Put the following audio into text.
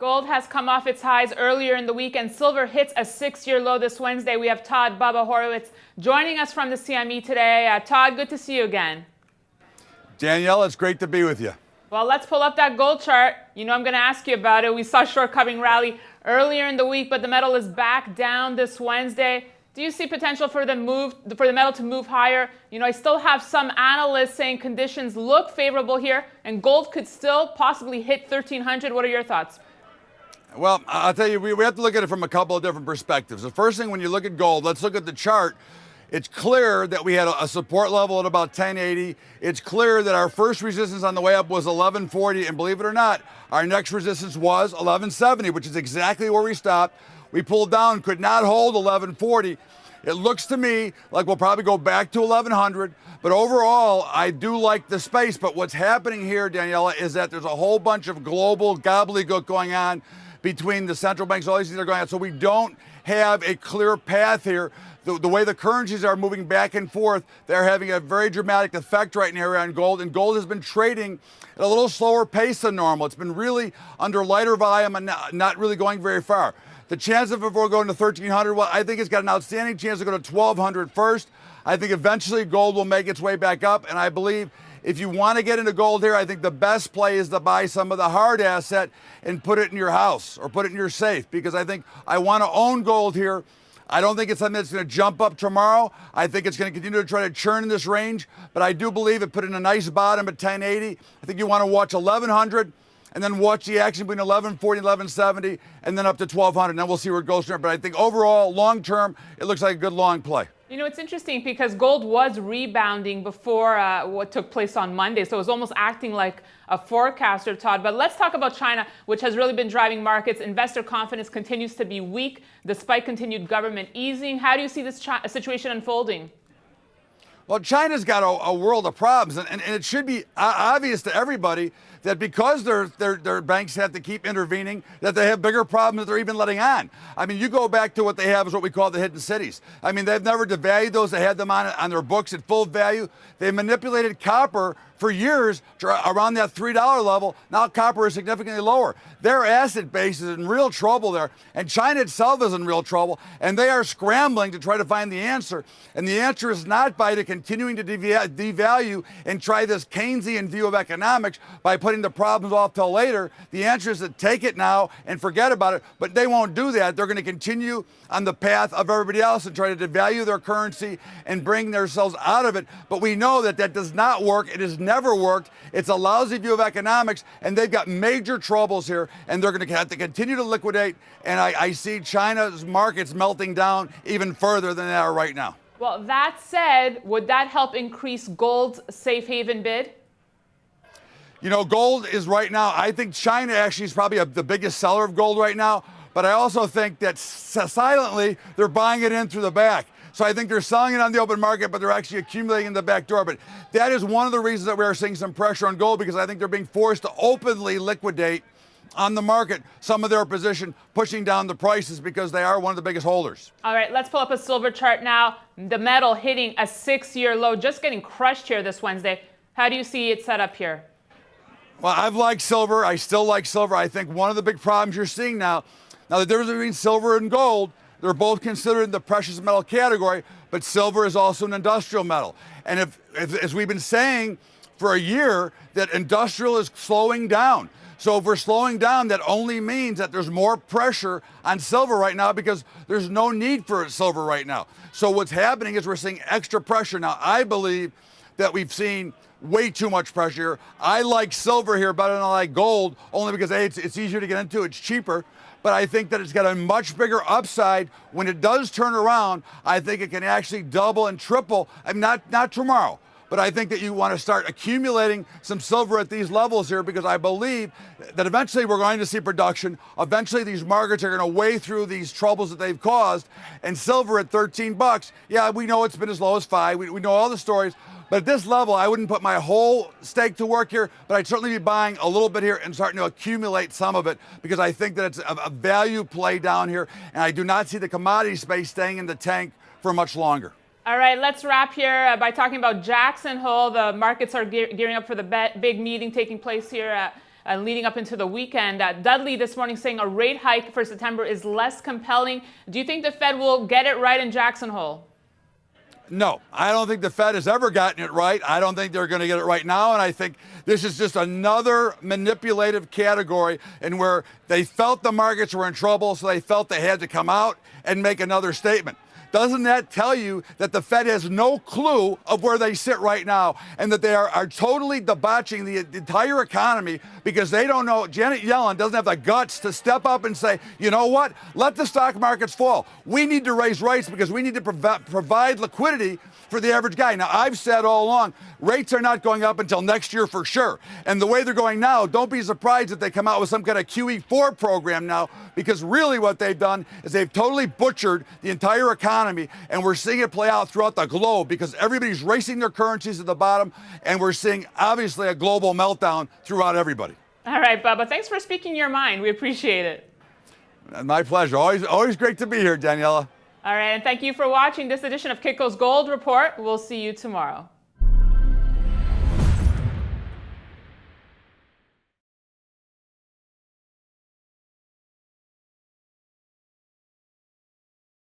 Gold has come off its highs earlier in the week, and silver hits a 6-year low this Wednesday. We have Todd Bubba Horwitz joining us from the CME today. Todd, good to see you again. Danielle, it's great to be with you. Well, let's pull up that gold chart. You know I'm going to ask you about it. We saw a short covering rally earlier in the week, but the metal is back down this Wednesday. Do you see potential for the metal to move higher? You know, I still have some analysts saying conditions look favorable here, and gold could still possibly hit 1,300. What are your thoughts? Well, I'll tell you, we have to look at it from a couple of different perspectives. The first thing, when you look at gold, let's look at the chart. It's clear that we had a support level at about 1080. It's clear that our first resistance on the way up was 1140, and believe it or not, our next resistance was 1170, which is exactly where we stopped. We pulled down, could not hold 1140. It looks to me like we'll probably go back to 1100, but overall, I do like the space. But what's happening here, Daniela, is that there's a whole bunch of global gobbledygook going on between the central banks, all these things are going on. So we don't have a clear path here. The way the currencies are moving back and forth, they're having a very dramatic effect right now on gold, and gold has been trading at a little slower pace than normal. It's been really under lighter volume and not really going very far. The chance of it going to 1,300, well, I think it's got an outstanding chance to go to 1,200 first. I think eventually gold will make its way back up, and I believe if you want to get into gold here, I think the best play is to buy some of the hard asset and put it in your house or put it in your safe, because I think I want to own gold here. I don't think it's something that's going to jump up tomorrow. I think it's going to continue to try to churn in this range, but I do believe it put in a nice bottom at 1080. I think you want to watch 1100 and then watch the action between 1140 and 1170 and then up to 1200, and then we'll see where it goes from there. But I think overall, long term, it looks like a good long play. You know, it's interesting because gold was rebounding before what took place on Monday, so it was almost acting like a forecaster, Todd. But let's talk about China, which has really been driving markets. Investor confidence continues to be weak despite continued government easing. How do you see this situation unfolding? Well, China's got a world of problems, and it should be obvious to everybody that because their banks have to keep intervening, that they have bigger problems that they're even letting on. I mean, you go back to what they have is what we call the hidden cities. I mean, they've never devalued those. They had them on their books at full value. They manipulated copper for years to around that $3 level. Now copper is significantly lower. Their asset base is in real trouble there, and China itself is in real trouble, and they are scrambling to try to find the answer. And the answer is not by continuing to devalue and try this Keynesian view of economics by putting the problems off till later. The answer is to take it now and forget about it, but they won't do that. They're going to continue on the path of everybody else and try to devalue their currency and bring themselves out of it. But we know that that does not work. It has never worked. It's a lousy view of economics, and they've got major troubles here, and they're going to have to continue to liquidate. And I see China's markets melting down even further than they are right now. Well, that said, would that help increase gold's safe haven bid? You know, gold is right now, I think China actually is probably the biggest seller of gold right now, but I also think that silently they're buying it in through the back. So I think they're selling it on the open market, but they're actually accumulating in the back door. But that is one of the reasons that we are seeing some pressure on gold, because I think they're being forced to openly liquidate on the market some of their position, pushing down the prices because they are one of the biggest holders. All right, let's pull up a silver chart now. The metal hitting a 6-year low, just getting crushed here this Wednesday. How do you see it set up here? Well, I've liked silver. I still like silver. I think one of the big problems you're seeing now the difference between silver and gold, they're both considered in the precious metal category, but silver is also an industrial metal. And if as we've been saying for a year, that industrial is slowing down. So if we're slowing down, that only means that there's more pressure on silver right now because there's no need for silver right now. So what's happening is we're seeing extra pressure. Now, I believe that we've seen way too much pressure. I like silver here better than I like gold, only because A, it's easier to get into, it's cheaper. But I think that it's got a much bigger upside. When it does turn around, I think it can actually double and triple. I mean, not tomorrow, but I think that you want to start accumulating some silver at these levels here, because I believe that eventually we're going to see production. Eventually these markets are going to weigh through these troubles that they've caused. And silver at 13 bucks, yeah, we know it's been as low as 5. We know all the stories. But at this level, I wouldn't put my whole stake to work here, but I'd certainly be buying a little bit here and starting to accumulate some of it, because I think that it's a value play down here, and I do not see the commodity space staying in the tank for much longer. All right, let's wrap here by talking about Jackson Hole. The markets are gearing up for the big meeting taking place here leading up into the weekend. Dudley this morning saying a rate hike for September is less compelling. Do you think the Fed will get it right in Jackson Hole? No, I don't think the Fed has ever gotten it right. I don't think they're going to get it right now. And I think this is just another manipulative category in where they felt the markets were in trouble, so they felt they had to come out and make another statement. Doesn't that tell you that the Fed has no clue of where they sit right now and that they are totally debauching the entire economy because they don't know? Janet Yellen doesn't have the guts to step up and say, you know what, let the stock markets fall. We need to raise rates because we need to provide liquidity for the average guy. Now, I've said all along, rates are not going up until next year for sure. And the way they're going now, don't be surprised if they come out with some kind of QE4 program now, because really what they've done is they've totally butchered the entire economy, and we're seeing it play out throughout the globe because everybody's racing their currencies at the bottom, and we're seeing obviously a global meltdown throughout everybody. All right, Bubba, thanks for speaking your mind. We appreciate it. My pleasure. Always great to be here, Daniela. All right, and thank you for watching this edition of Kitco's Gold Report. We'll see you tomorrow.